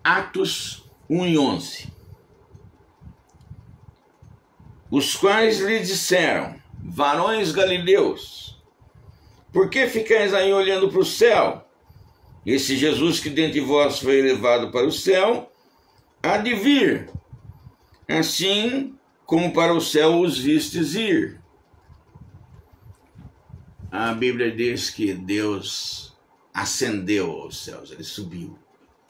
Atos 1:11. Os quais lhe disseram: varões galileus, por que ficais aí olhando para o céu? Esse Jesus que dentre vós foi elevado para o céu, há de vir, assim como para o céu os vistes ir. A Bíblia diz que Deus ascendeu aos céus, ele subiu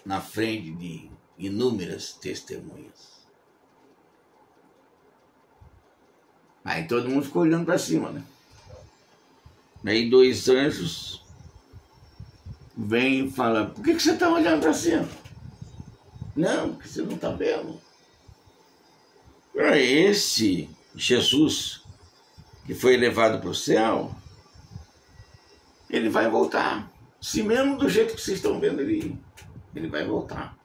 na frente de inúmeras testemunhas. Aí todo mundo ficou olhando para cima, né? Aí dois anjos vêm e falam: por que você está olhando para cima? Não, porque você não está vendo. Esse Jesus que foi levado para o céu, ele vai voltar. Se mesmo do jeito que vocês estão vendo ele vai voltar.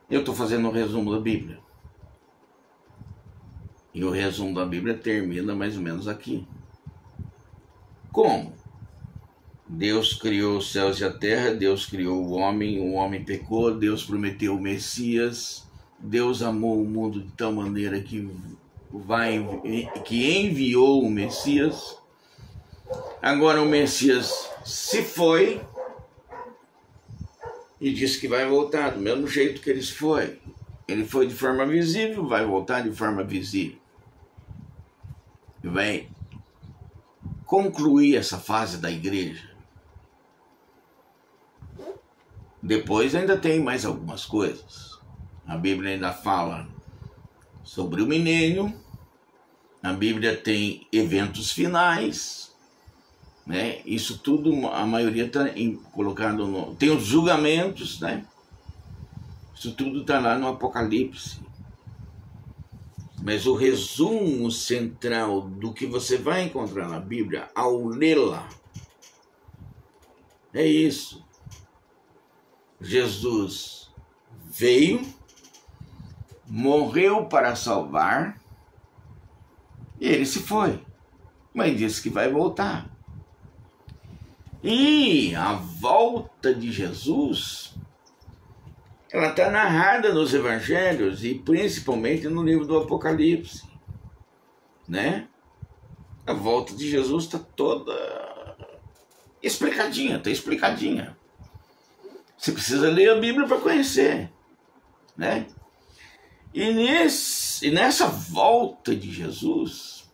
Eu estou fazendo um resumo da Bíblia. E o resumo da Bíblia termina mais ou menos aqui. Como? Deus criou os céus e a terra, Deus criou o homem pecou, Deus prometeu o Messias, Deus amou o mundo de tal maneira que enviou o Messias. Agora o Messias se foi e disse que vai voltar do mesmo jeito que ele foi. Ele foi de forma visível, vai voltar de forma visível. E vai concluir essa fase da igreja. Depois ainda tem mais algumas coisas. A Bíblia ainda fala sobre o milênio. A Bíblia tem eventos finais, né? Isso tudo, a maioria está colocado no... Tem os julgamentos, né? Isso tudo está lá no Apocalipse. Mas o resumo central do que você vai encontrar na Bíblia ao lê-la é isso. Jesus veio, morreu para salvar, e ele se foi, mas disse que vai voltar. E a volta de Jesus, ela está narrada nos evangelhos e principalmente no livro do Apocalipse, né? A volta de Jesus está toda explicadinha, está explicadinha. Você precisa ler a Bíblia para conhecer, né? E nessa volta de Jesus,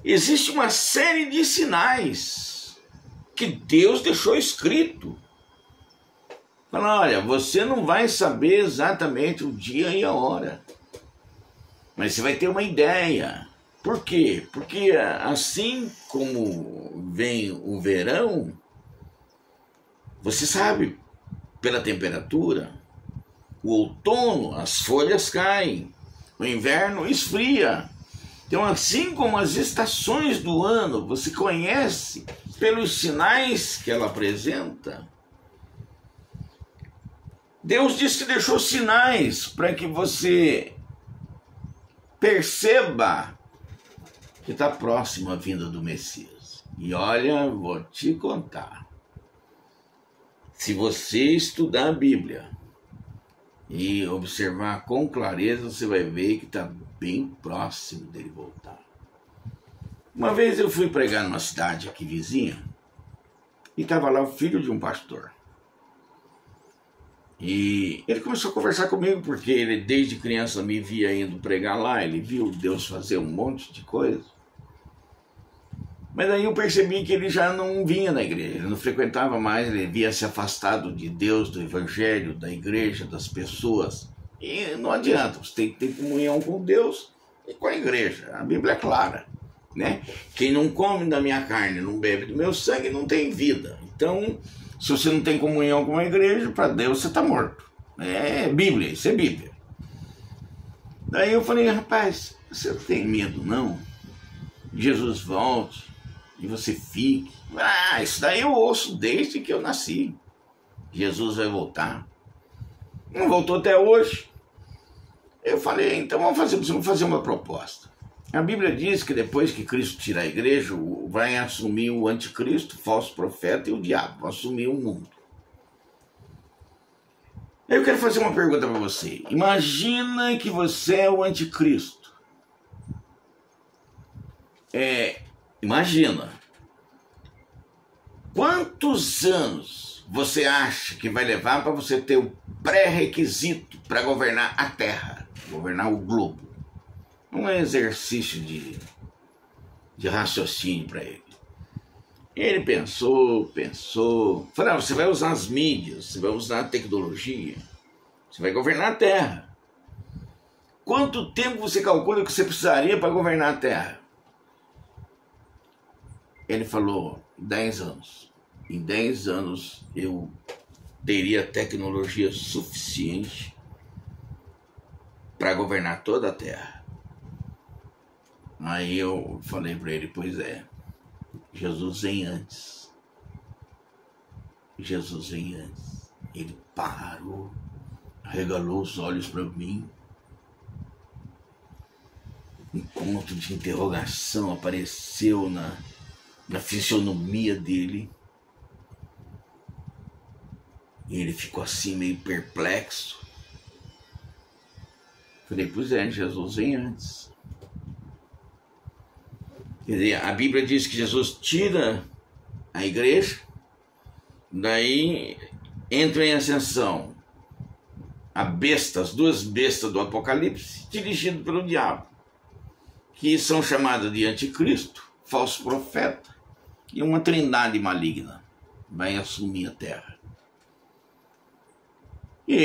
existe uma série de sinais que Deus deixou escrito. Fala: olha, você não vai saber exatamente o dia e a hora, mas você vai ter uma ideia. Por quê? Porque assim como vem o verão, você sabe, pela temperatura, o outono, as folhas caem, o inverno esfria. Então, assim como as estações do ano, você conhece pelos sinais que ela apresenta. Deus diz que deixou sinais para que você perceba que está próximo a vinda do Messias. E olha, vou te contar. Se você estudar a Bíblia e observar com clareza, você vai ver que está bem próximo dele voltar. Uma vez eu fui pregar numa cidade aqui vizinha e estava lá o filho de um pastor. E ele começou a conversar comigo porque ele desde criança me via indo pregar lá, ele viu Deus fazer um monte de coisa. Mas aí eu percebi que ele já não vinha na igreja, ele não frequentava mais, ele havia se afastado de Deus, do evangelho, da igreja, das pessoas. E não adianta, você tem que ter comunhão com Deus e com a igreja. A Bíblia é clara, né? Quem não come da minha carne, não bebe do meu sangue, não tem vida. Então, se você não tem comunhão com a igreja, para Deus você está morto. É Bíblia, isso é Bíblia. Daí eu falei: rapaz, você não tem medo não? Jesus volte e você fique. Ah, isso daí eu ouço desde que eu nasci. Jesus vai voltar. Não voltou até hoje. Eu falei: então vamos fazer uma proposta. A Bíblia diz que depois que Cristo tirar a igreja, vai assumir o anticristo, o falso profeta e o diabo, vai assumir o mundo. Eu quero fazer uma pergunta para você. Imagina que você é o anticristo. Imagina. Quantos anos você acha que vai levar para você ter o pré-requisito para governar a Terra, governar o globo? Um exercício de raciocínio para ele. Ele pensou. Falou, você vai usar as mídias, você vai usar a tecnologia, você vai governar a Terra. Quanto tempo você calcula que você precisaria para governar a Terra? Ele falou, 10 anos. Em 10 anos eu teria tecnologia suficiente para governar toda a Terra. Aí eu falei para ele, pois é, Jesus vem antes. Jesus vem antes. Ele parou, regalou os olhos para mim. Um ponto de interrogação apareceu na fisionomia dele. E ele ficou assim meio perplexo. Falei, pois é, Jesus vem antes. Quer dizer, a Bíblia diz que Jesus tira a igreja, daí entra em ascensão as duas bestas do Apocalipse, dirigido pelo diabo, que são chamadas de anticristo, falso profeta, e uma trindade maligna vai assumir a terra. E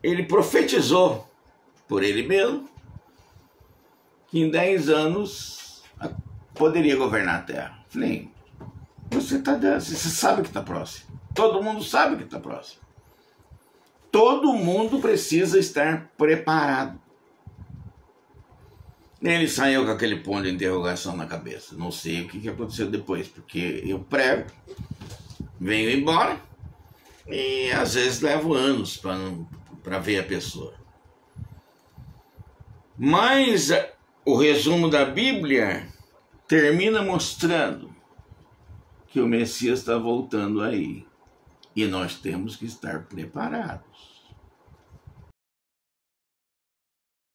ele profetizou por ele mesmo que em 10 anos poderia governar a terra. Falei, você sabe que está próximo. Todo mundo sabe que está próximo. Todo mundo precisa estar preparado. Ele saiu com aquele ponto de interrogação na cabeça. Não sei o que aconteceu depois, porque eu prego, venho embora e às vezes levo anos para ver a pessoa. Mas o resumo da Bíblia termina mostrando que o Messias está voltando aí. E nós temos que estar preparados.